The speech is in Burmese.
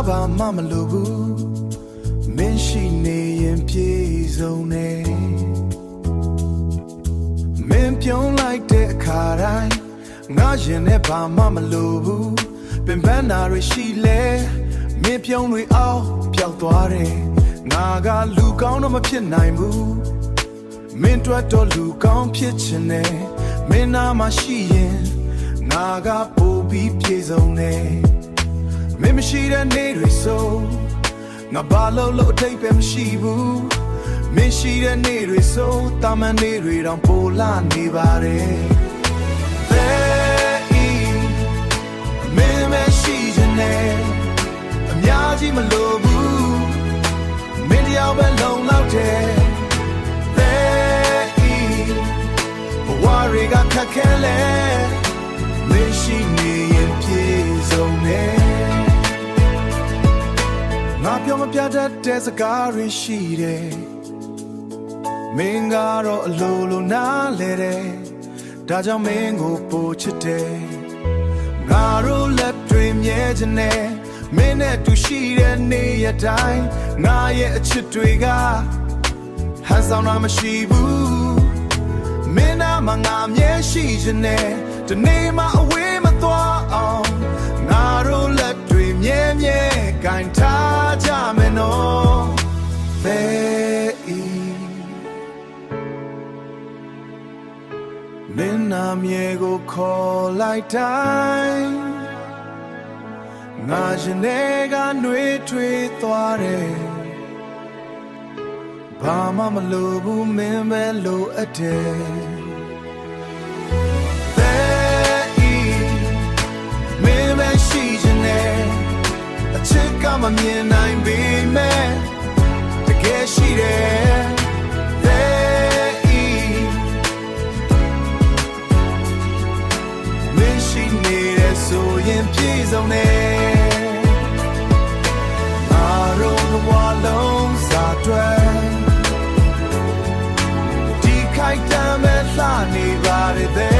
ဘာမှမလိုဘူးမင်းရှိနေရင်ပြေဆုံးနေမင်းပြုံးလိုက်တဲ့အခါတိုင်းငါရင်နဲ့ဘာမှမလိုဘူးပင်ပန်းနာတွေရှိလဲမင်းပြုံးတွေအောင်ပျောက်သွားတယ်ငါကလူကောင်းတော့မဖြစ်နိုင်ဘူးမင်းတို့တော့လူကောင်းဖြစ်ချင်တယ်မင်းနာမရှိရင်ငါကပို့ပြီးပြေဆုံးနေမင်းမရှိတဲ့နေ့တွေဆိုငါဘာလို့အထိပ်ပဲမရှိဘူးမင်းရှိတဲ့နေ့တွေဆိုတာမန်နေ့တွေတောင်ပိုလာနေပါတယ်မင်းမရှိခြင်းနဲ့အများကြီးမလိုဘူးမင်းတယောက်ပဲလုံလောက်တယ်ဘဝတွေကခက်ခဲလဲမင်းရှိနေရင်ပြေဆုံးနေငါပြောမပြတတ်တဲ့စကားတွေရှိတယ်မင်းကတော့အလိုလိုနားလဲတယ်ဒါကြောင့်မင်းကိုပိုချစ်တယ်ငါတို့လက်တွေမြဲခြင်းနဲ့မင်းနဲ့တူရှိတဲ့နေ့ရက်တိုင်းငါရဲ့အချစ်တွေကဟန်ဆောင်တာမရှိဘူးမင်းနာမငါမြဲရှိခြင်းနဲ့ဒီနေ့မှအဝေးမသွားအောင်ငါတို့လက်တွေမြဲမြဲကိုင်ထားကြမယ်နော်မင်းနာမြဲကိုခေါ်လိုက်တိုင်းငါရှင်တွေကနှွေးထွေးသွားတယ်ဘာမှမလိုဘူးမင်းပဲလိုအပ်တယ်မင်းမရှိခြင်းနဲ့အချစ်ကမမြင်နိုင်ပေမဲ့တကယ်ရှိတယ်မင်းရှိနေတဲ့ဆိုရင်ပြေဆုံးနေငါတို့ဘဝလုံးစာတွဲဒီခိုက်တမ်းပဲလှနေပါလေ